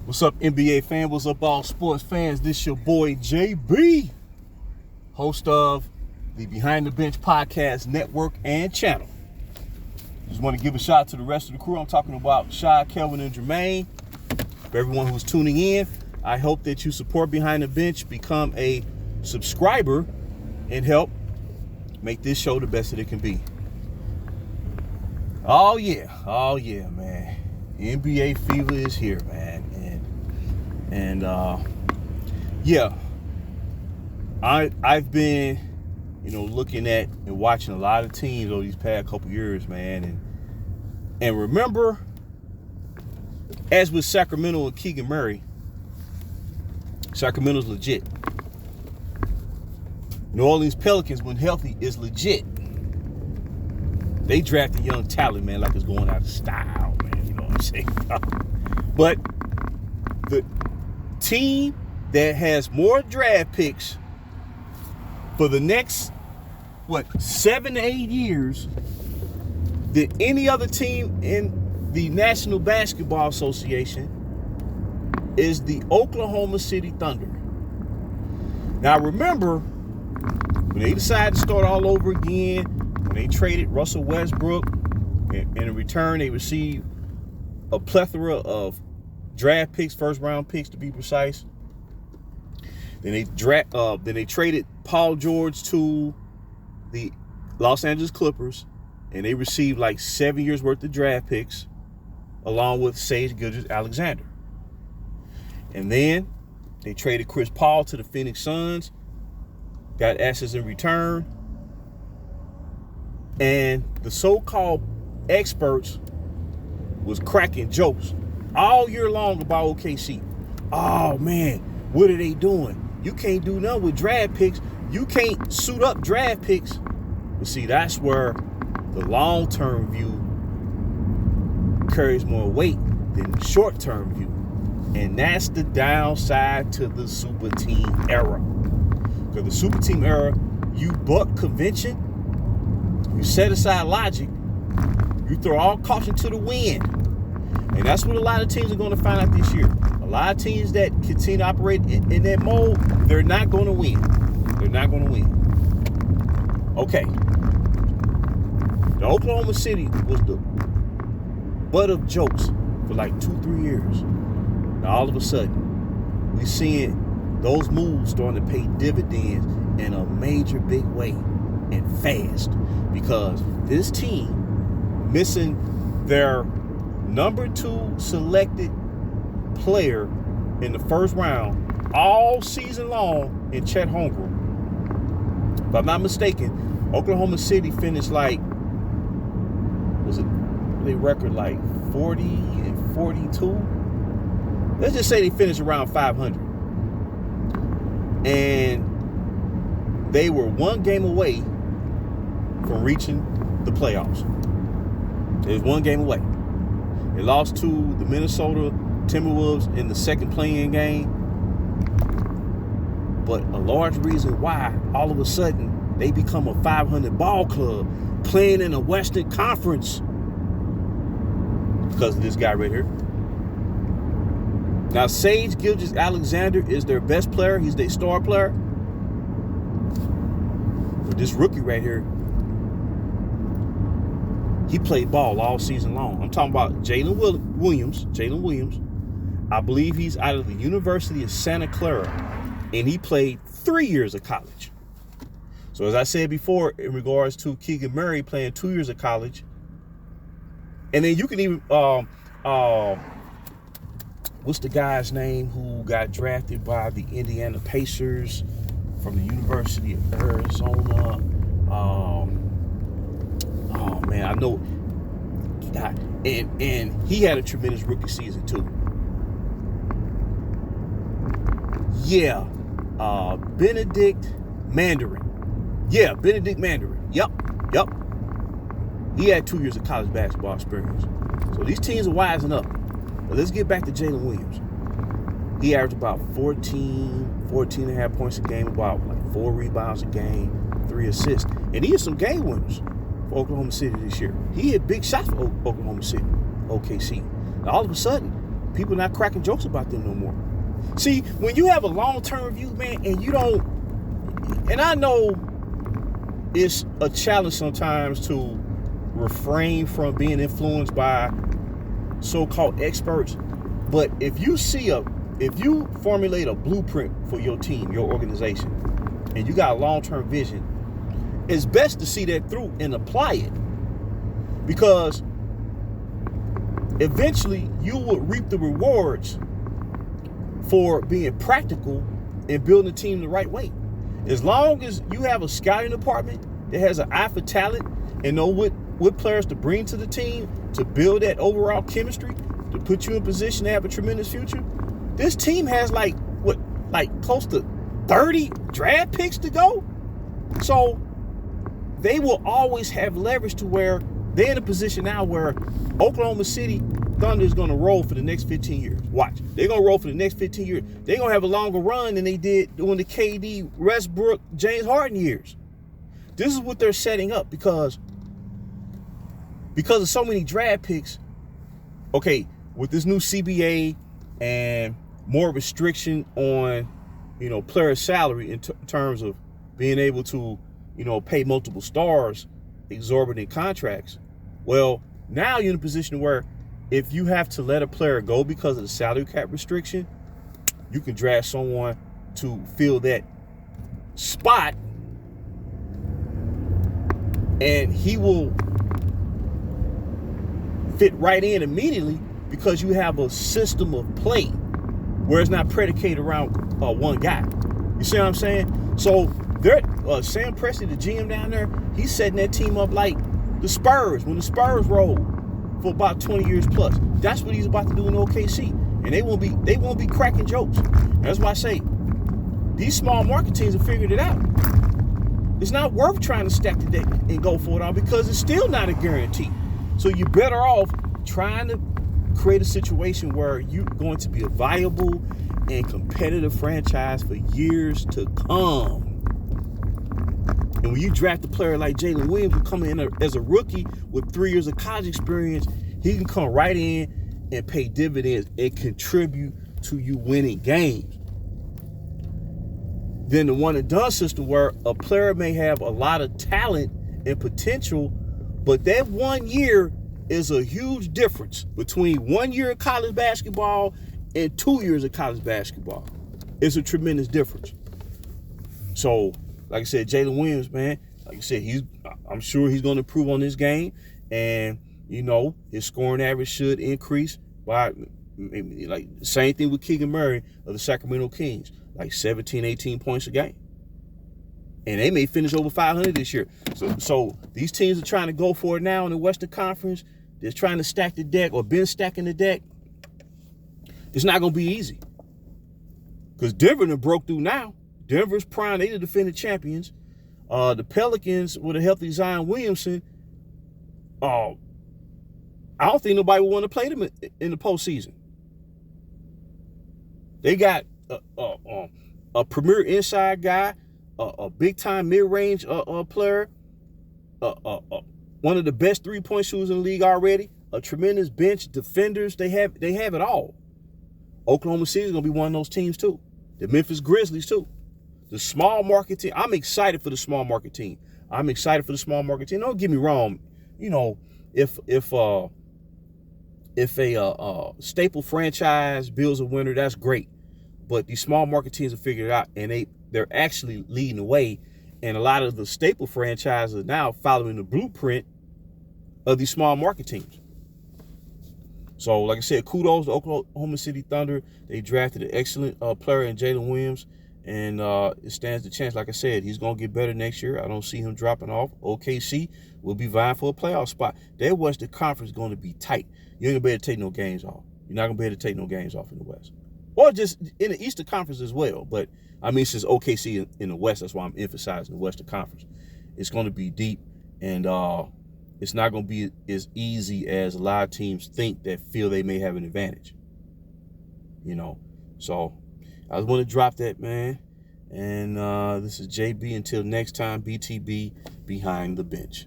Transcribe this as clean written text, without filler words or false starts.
What's up, NBA fan? What's up, all sports fans? This your boy, JB, host of the Behind the Bench podcast network and channel. Just want to give a shout out to the rest of the crew. I'm talking about Shy, Kelvin, and Jermaine. For everyone who's tuning in, I hope that you support Behind the Bench, become a subscriber, and help make this show the best that it can be. Oh yeah, man. NBA fever is here, man. And I've been, looking at and watching a lot of teams over these past couple years, man. And remember, as with Sacramento and Keegan Murray, Sacramento's legit. New Orleans Pelicans, when healthy, is legit. They drafted young talent, man, like it's going out of style, man. You know what I'm saying? But the team that has more draft picks for the next 7 to 8 years than any other team in the National Basketball Association is the Oklahoma City Thunder. Now remember, when they decided to start all over again, when they traded Russell Westbrook, and in return they received a plethora of draft picks, first round picks to be precise. Then they traded Paul George to the Los Angeles Clippers, and they received like 7 years worth of draft picks, along with Sage Gilgeous-Alexander. And then they traded Chris Paul to the Phoenix Suns, got assets in return, and the so-called experts was cracking jokes all year long about OKC. Oh man, what are they doing? You can't do nothing with draft picks. You can't suit up draft picks. But see, that's where the long-term view carries more weight than the short-term view. And that's the downside to the super team era. Because the super team era, you buck convention, you set aside logic, you throw all caution to the wind. And that's what a lot of teams are going to find out this year. A lot of teams that continue to operate in that mode, they're not going to win. They're not going to win. Okay. The Oklahoma City was the butt of jokes for like 2-3 years. Now all of a sudden, we're seeing those moves starting to pay dividends in a major big way and fast, because this team missing their number 2 selected player in the first round all season long in Chet Holmgren. If I'm not mistaken, Oklahoma City finished like, they record like 40 and 42? Let's just say they finished around 500. And they were one game away from reaching the playoffs. It was one game away. They lost to the Minnesota Timberwolves in the second play-in game. But a large reason why all of a sudden they become a 500 ball club playing in the Western Conference, because of this guy right here. Now, Sage Gilgeous-Alexander is their best player. He's their star player. But this rookie right here, he played ball all season long. I'm talking about Jalen Williams. I believe he's out of the University of Santa Clara, and he played 3 years of college. So as I said before, in regards to Keegan Murray playing 2 years of college, and then you can even, what's the guy's name who got drafted by the Indiana Pacers from the University of Arizona? Oh man, I know. And he had a tremendous rookie season too. Yeah, Benedict Mandarin. Yeah, Benedict Mandarin. Yep. He had 2 years of college basketball experience. So these teams are wising up. But let's get back to Jalen Williams. He averaged about 14 and a half points a game, about like 4 rebounds a game, 3 assists. And he had some game winners for Oklahoma City this year. He had big shots for Oklahoma City, OKC. Now all of a sudden, people not cracking jokes about them no more. See, when you have a long-term view, man, and you don't, and I know it's a challenge sometimes to refrain from being influenced by so-called experts, but if you formulate a blueprint for your team, your organization, and you got a long-term vision, it's best to see that through and apply it, because eventually you will reap the rewards for being practical and building a team the right way. As long as you have a scouting department that has an eye for talent and know what players to bring to the team to build that overall chemistry, to put you in position to have a tremendous future, this team has like close to 30 draft picks to go. So they will always have leverage to where they're in a position now where Oklahoma City Thunder is going to roll for the next 15 years. Watch. They're going to roll for the next 15 years. They're going to have a longer run than they did during the KD, Westbrook, James Harden years. This is what they're setting up because of so many draft picks. Okay, with this new CBA and more restriction on, player salary in terms of being able to, pay multiple stars exorbitant contracts. Well, now you're in a position where if you have to let a player go because of the salary cap restriction, you can draft someone to fill that spot, and he will fit right in immediately because you have a system of play where it's not predicated around one guy. You see what I'm saying? So Sam Presti, the GM down there, he's setting that team up like the Spurs, when the Spurs rolled for about 20 years plus. That's what he's about to do in OKC. And they won't be cracking jokes. That's why I say these small market teams have figured it out. It's not worth trying to stack the deck and go for it all because it's still not a guarantee. So you're better off trying to create a situation where you're going to be a viable and competitive franchise for years to come. And when you draft a player like Jalen Williams, who come in as a rookie with 3 years of college experience, he can come right in and pay dividends and contribute to you winning games. Then the one and done system where a player may have a lot of talent and potential, but that 1 year is a huge difference between 1 year of college basketball and 2 years of college basketball. It's a tremendous difference. So, like I said, Jalen Williams, man, like I said, I'm sure he's going to improve on this game. And, his scoring average should increase by, maybe like, same thing with Keegan Murray of the Sacramento Kings, like 17, 18 points a game. And they may finish over 500 this year. So these teams are trying to go for it now in the Western Conference. They're trying to stack the deck or been stacking the deck. It's not going to be easy. Because Denver done broke through now. Denver's prime. They the defending champions. The Pelicans with a healthy Zion Williamson. I don't think nobody would want to play them in the postseason. They got a premier inside guy, a big-time mid-range player, one of the best three-point shooters in the league already, a tremendous bench, defenders. They have it all. Oklahoma City is going to be one of those teams, too. The Memphis Grizzlies, too. The small market team. I'm excited for the small market team. Don't get me wrong. If a staple franchise builds a winner, that's great. But these small market teams have figured it out, and they're actually leading the way. And a lot of the staple franchises are now following the blueprint of these small market teams. So, like I said, kudos to Oklahoma City Thunder. They drafted an excellent player in Jalen Williams. And it stands the chance, like I said, he's going to get better next year. I don't see him dropping off. OKC will be vying for a playoff spot. Their Western Conference is going to be tight. You ain't going to be able to take no games off. You're not going to be able to take no games off in the West. Or just in the Eastern Conference as well. But, since OKC in the West, that's why I'm emphasizing the Western Conference. It's going to be deep, and it's not going to be as easy as a lot of teams think that feel they may have an advantage. So I just want to drop that, man. And this is JB. Until next time, BTB behind the bench.